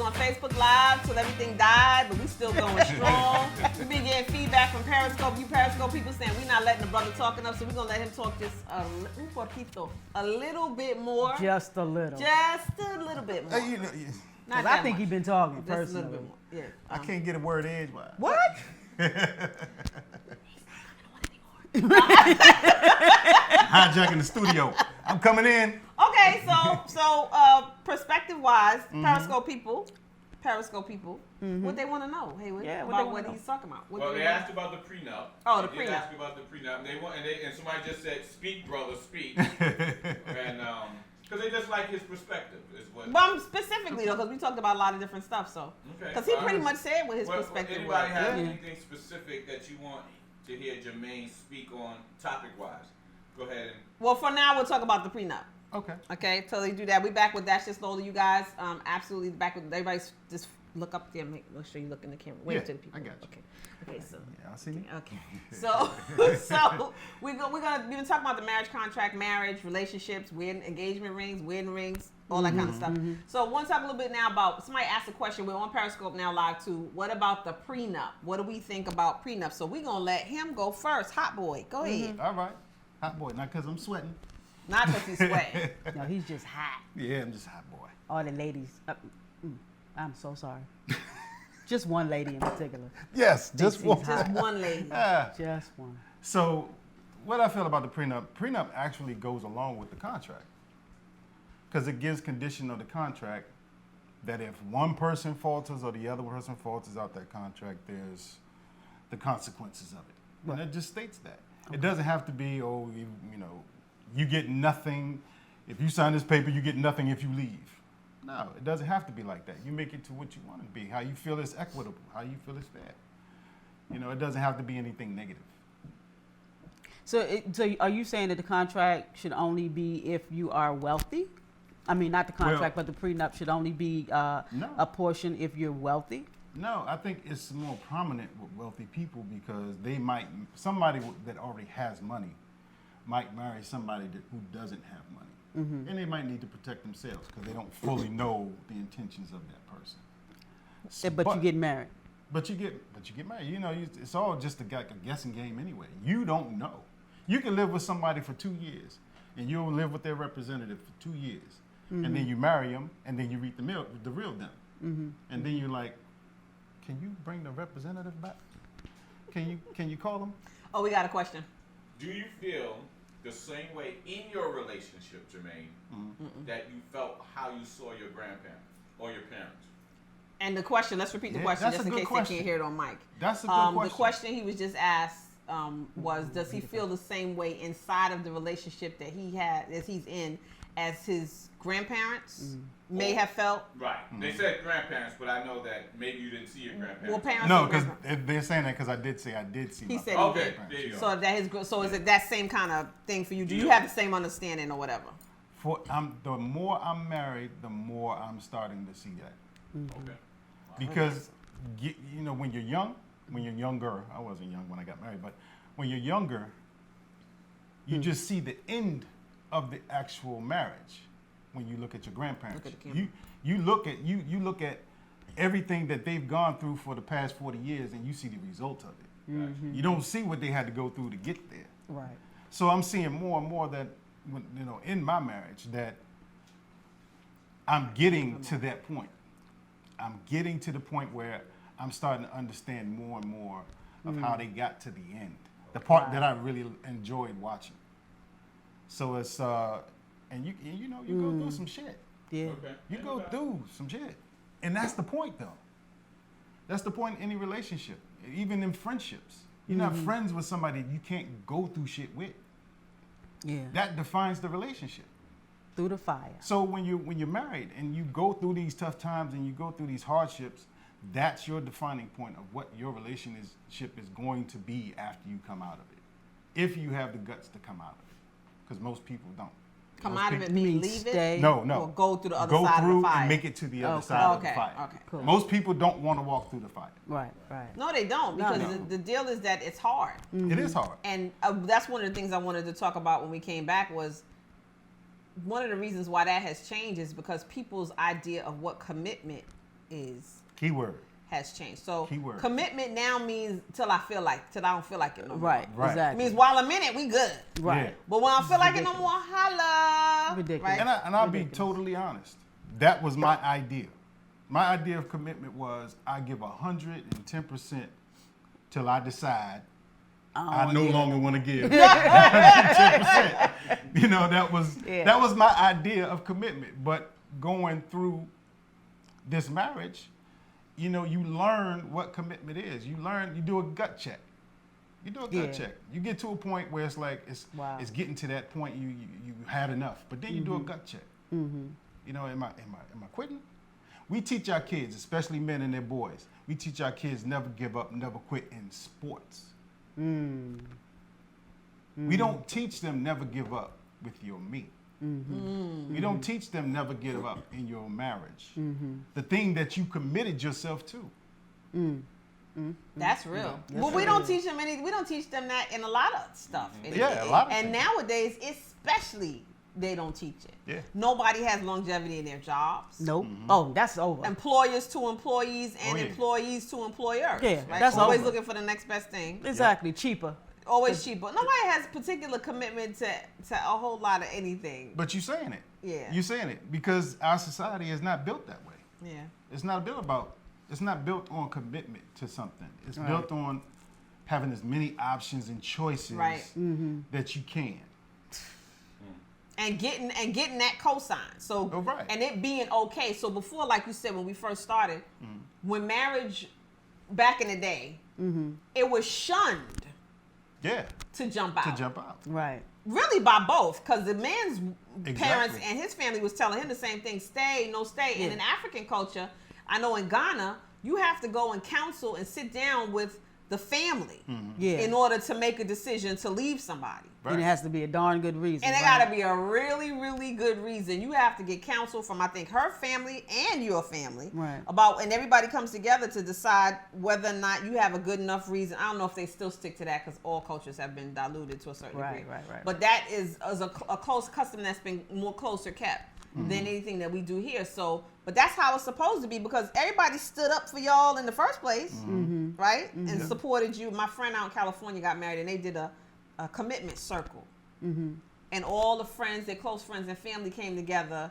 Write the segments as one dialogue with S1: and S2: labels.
S1: on Facebook Live till everything died, but we still going strong. We been getting feedback from Periscope. You Periscope people saying we not letting the brother talk enough, so we're gonna let him talk just a little bit more.
S2: Just a little.
S1: Just a little bit more.
S3: You know,
S1: Not
S2: I
S1: that
S2: think
S1: much.
S2: he's been talking
S1: Just a
S2: personally.
S1: little bit more. Yeah.
S3: I can't get a word edgewise.
S2: What?
S3: Hijacking the studio. I'm coming in.
S1: Okay, so perspective-wise, Periscope people, what they want to know, Haywood,
S2: Yeah, what
S1: about
S2: they
S1: what
S2: wanna
S1: he's talking about. What
S4: Well,
S1: do
S4: they
S1: they
S4: asked about the prenup.
S1: Oh, the
S4: They did
S1: prenup.
S4: ask about the prenup. And somebody just said, "Speak, brother, speak." And because they just like his perspective is what.
S1: But specifically though, because we talked about a lot of different stuff, so
S4: Okay.
S1: because he pretty much said what his
S4: Well,
S1: perspective
S4: anybody
S1: was.
S4: have
S2: Yeah.
S4: anything specific that you want to hear Jermaine speak on topic-wise? Go ahead and.
S1: Well, for now, we'll talk about the prenup.
S3: Okay.
S1: Okay, totally do that. We back with That's Just Lola, you guys. Absolutely back with everybody's. Just look up there. Make sure you look in the camera. Wave
S3: Yeah,
S1: to the people.
S3: I got you.
S1: Okay. Okay. So.
S3: Yeah, I see me.
S1: Okay. So we're gonna we've been talking about the marriage contract, marriage, relationships, wedding engagement rings, wedding rings, all that kind of stuff. So I want to talk a little bit now about somebody asked a question. We're on Periscope now live too. What about the prenup? What do we think about prenup? So we're gonna let him go first. Hot boy, go ahead.
S3: All right. Hot boy. Not because I'm sweating.
S1: Not because he's sweating.
S2: No, he's just hot.
S3: Yeah, I'm just hot boy.
S2: All the ladies. I'm so sorry. Just one lady in particular.
S3: Yes, just
S2: he's
S3: one.
S2: hot.
S1: Just one lady.
S2: Just one.
S3: So, what I feel about the prenup actually goes along with the contract. Because it gives condition of the contract that if one person falters or the other person falters out that contract, there's the consequences of it. And it just states that. It doesn't have to be, you get nothing. If you sign this paper, you get nothing if you leave. No, it doesn't have to be like that. You make it to what you want it to be, how you feel is equitable, how you feel is fair. It doesn't have to be anything negative.
S2: So are you saying that the contract should only be if you are wealthy? I mean, not the contract, but the prenup should only be a portion if you're wealthy?
S3: No, I think it's more prominent with wealthy people because somebody that already has money might marry somebody who doesn't have money. Mm-hmm. And they might need to protect themselves because they don't fully know the intentions of that person.
S2: But you get married.
S3: But you get married. It's all just a guessing game anyway. You don't know. You can live with somebody for 2 years, and you'll live with their representative for 2 years, and then you marry them, and then you read the real them, and then you're like, can you bring the representative back? Can you call them?
S1: Oh, we got a question.
S4: Do you feel the same way in your relationship, Jermaine, that you felt how you saw your grandparents or your parents?
S1: And the question, let's repeat the question just in case they can't hear it on mic.
S3: That's a good question.
S1: The question he was just asked was, does he feel the same way inside of the relationship that he had, as he's in, as his grandparents may have felt?
S4: Right. They said grandparents, but I know that maybe you didn't see your grandparents.
S1: Well, parents.
S3: No, because they're saying that because I did see.
S1: He said
S4: Okay,
S1: he did.
S4: there you go.
S1: So is it that same kind of thing for you? Do you have the same understanding or whatever?
S3: The more I'm married, the more I'm starting to see that.
S4: Okay.
S3: Because when you're younger, I wasn't young when I got married, but when you're younger, you just see the end of the actual marriage when you look at your grandparents. You look at everything that they've gone through for the past 40 years and you see the result of it. You don't see what they had to go through to get there.
S2: Right.
S3: So I'm seeing more and more that in my marriage that I'm getting to that point. I'm getting to the point where I'm starting to understand more and more of how they got to the end. The part that I really enjoyed watching. So it's and you go through some shit.
S2: Yeah.
S4: Okay.
S3: You go through some shit. And that's the point though. That's the point in any relationship. Even in friendships. You're not friends with somebody you can't go through shit with.
S2: Yeah.
S3: That defines the relationship.
S2: Through the fire.
S3: So when you're married and you go through these tough times and you go through these hardships, that's your defining point of what your relationship is going to be after you come out of it. If you have the guts to come out of it. Because most people don't.
S1: Come out of it, mean leave it?
S3: No.
S1: Or go through the other
S3: go
S1: side
S3: through
S1: of the fire.
S3: and make it to the other side of the
S1: Okay,
S3: fire.
S1: okay.
S2: Cool.
S3: Most people don't want to walk through the fire.
S2: Right.
S1: No, they don't, because
S3: No.
S1: the deal is that it's hard.
S3: It is hard.
S1: And that's one of the things I wanted to talk about when we came back was one of the reasons why that has changed is because people's idea of what commitment
S3: Keyword.
S1: has changed. So
S3: Keyword.
S1: commitment now means till I don't feel like it no more.
S2: Right.
S3: Right.
S2: Exactly.
S1: It means while I'm in it, we good.
S2: Right.
S3: Yeah.
S1: But when I don't feel like it no
S2: ridiculous.
S1: more, holla.
S2: Ridiculous.
S1: Right?
S3: And I'll be totally honest. That was my idea. My idea of commitment was I give 110% till I decide I no longer want to give 110%. You know, that was my idea of commitment. But going through this marriage, you know, you learn what commitment is. You do a gut check. You do a gut check. You get to a point where it's like it's getting to that point you had enough. But then you do a gut check.
S2: Mm-hmm.
S3: You know, am I quitting? We teach our kids, especially men and their boys, we teach our kids never give up, never quit in sports.
S2: Mm.
S3: We don't teach them never give up with your mate. We don't teach them never give up in your marriage. The thing that you committed yourself to.
S1: That's real. But we don't teach them we don't teach them that in a lot of stuff.
S3: Yeah, a lot of
S1: and
S3: things.
S1: nowadays, especially, they don't teach it.
S3: Yeah.
S1: Nobody has longevity in their jobs.
S2: Nope. Oh, that's over.
S1: Employers to employees and
S3: Oh, yeah.
S1: employees to employers.
S2: Yeah,
S1: right?
S2: that's
S1: Always
S2: over.
S1: looking for the next best thing.
S2: Exactly. Cheaper.
S1: Always cheaper. Nobody has particular commitment to a whole lot of anything.
S3: But you're saying it.
S1: Yeah.
S3: You're saying it because our society is not built that way.
S1: Yeah.
S3: It's not built on commitment to something. It's
S2: Right.
S3: built on having as many options and choices
S1: Right.
S3: that you can.
S1: And getting that cosign. So
S3: Oh, right.
S1: and it being okay. So before, like you said, when we first started, when marriage back in the day, it was shunned
S3: Yeah.
S1: to jump out.
S3: To jump out.
S2: Right.
S1: Really by both, because the man's parents
S3: Exactly.
S1: and his family was telling him the same thing: stay, no stay. And
S2: Yeah.
S1: in African culture, I know in Ghana, you have to go and counsel and sit down with the family
S2: Yeah.
S1: in order to make a decision to leave somebody.
S2: And it has to be a darn good reason.
S1: And it
S2: right?
S1: got to be a really, really good reason. You have to get counsel from, I think, her family and your family
S2: Right.
S1: about, and everybody comes together to decide whether or not you have a good enough reason. I don't know if they still stick to that because all cultures have been diluted to a certain degree.
S2: Right.
S1: But that is a close custom that's been more closer kept than anything that we do here. So, but that's how it's supposed to be because everybody stood up for y'all in the first place, right? And supported you. My friend out in California got married and they did a commitment circle. And all the friends, their close friends and family came together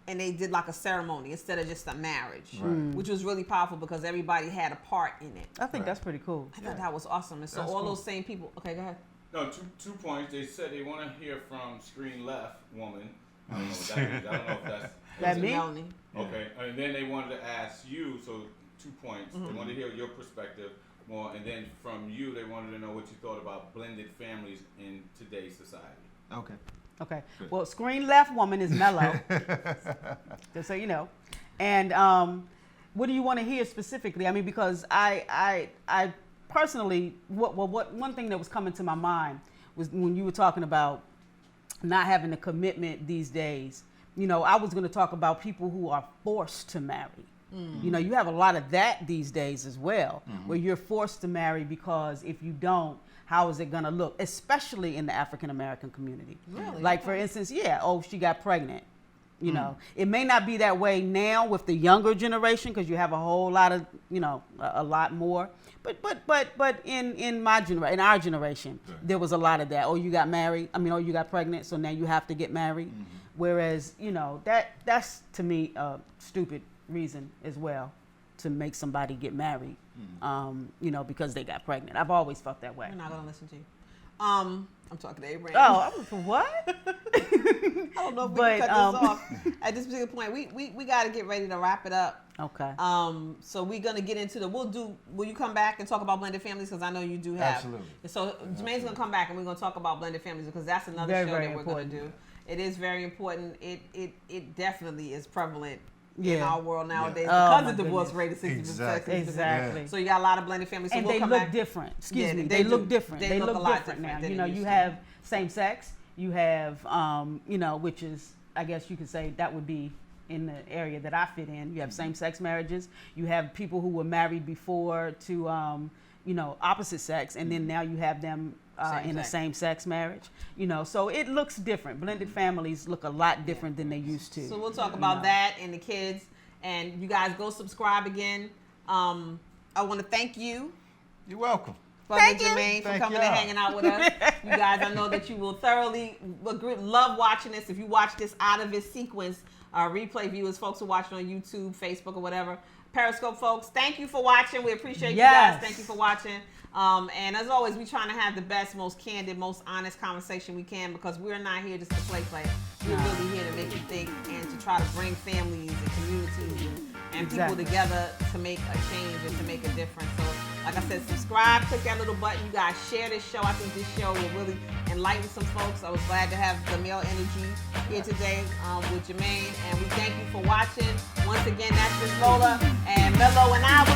S1: and they did like a ceremony instead of just a marriage, which was really powerful because everybody had a part in it.
S2: I think that's pretty cool.
S1: I thought that was awesome. And so
S3: That's
S1: all
S3: cool.
S1: those same people, okay, go ahead.
S4: No, two points. They said they want to hear from screen left woman. I don't know what that means. I don't know if that's
S2: That me?
S1: Melanie.
S4: okay. And then they wanted to ask you. So 2 points. They wanted to hear your perspective more, and then from you, they wanted to know what you thought about blended families in today's society.
S3: Okay.
S2: Okay.
S3: Good.
S2: Well, screen left woman is mellow. Just so you know. And what do you want to hear specifically? I mean, because I personally, what one thing that was coming to my mind was when you were talking about not having a commitment these days. You know, I was going to talk about people who are forced to marry. You know, you have a lot of that these days as well, where you're forced to marry because if you don't, how is it going to look? Especially in the African American community.
S1: Really?
S2: Like, for instance, she got pregnant. You know, it may not be that way now with the younger generation because you have a whole lot of, a lot more. But in my generation, in our generation, there was a lot of that. You got married. You got pregnant, so now you have to get married. Whereas, that's to me a stupid reason as well to make somebody get married. Because they got pregnant. I've always felt that way.
S1: We're not gonna listen to you. I'm talking to Abraham.
S2: Oh, I'm for what?
S1: I don't know if we can cut this off. At this particular point, we got to get ready to wrap it up.
S2: Okay.
S1: So we're gonna get into will you come back and talk about blended families? Because I know you do have.
S3: Absolutely.
S1: So Jermaine's gonna come back and we're gonna talk about blended families because that's another
S2: Very,
S1: show
S2: very
S1: that we're
S2: important.
S1: gonna do. It is very important. It definitely is prevalent in
S2: Yeah.
S1: our world nowadays
S2: Oh,
S1: because
S2: my
S1: the divorce
S2: goodness.
S1: rate is 60%.
S2: Exactly.
S1: So you got a lot of blended families. So
S2: And
S1: we'll
S2: they
S1: come
S2: look
S1: back.
S2: different. Excuse
S1: Yeah,
S2: me.
S1: they
S2: They look
S1: do.
S2: different.
S1: They
S2: They
S1: look
S2: look
S1: a lot
S2: different
S1: different
S2: now.
S1: than
S2: You
S1: it used
S2: you
S1: to.
S2: have same sex. You have, which is, I guess you could say that would be in the area that I fit in. You have same sex marriages. You have people who were married before to, opposite sex, and then now you have them
S1: Same
S2: in a
S1: sex.
S2: same sex marriage. So it looks different. Blended families look a lot different than they used to.
S1: So we'll talk about that and the kids. And you guys go subscribe again. I want to thank you,
S3: You're welcome.
S1: Brother Jermaine, for
S3: Thank
S1: coming
S3: y'all.
S1: and hanging out with us. You guys, I know that you will thoroughly love watching this. If you watch this out of its sequence, replay viewers, folks who are watching on YouTube, Facebook, or whatever, Periscope folks, thank you for watching. We appreciate you guys. Thank you for watching. And as always, we're trying to have the best, most candid, most honest conversation we can, because we're not here just to play. We're really here to make you think and to try to bring families and communities and people together to make a change and to make a difference. So, like I said, subscribe, click that little button. You guys share this show. I think this show will really enlighten some folks. I was glad to have the male energy here today with Jermaine. And we thank you for watching. Once again, that's just Lola and Mello and I.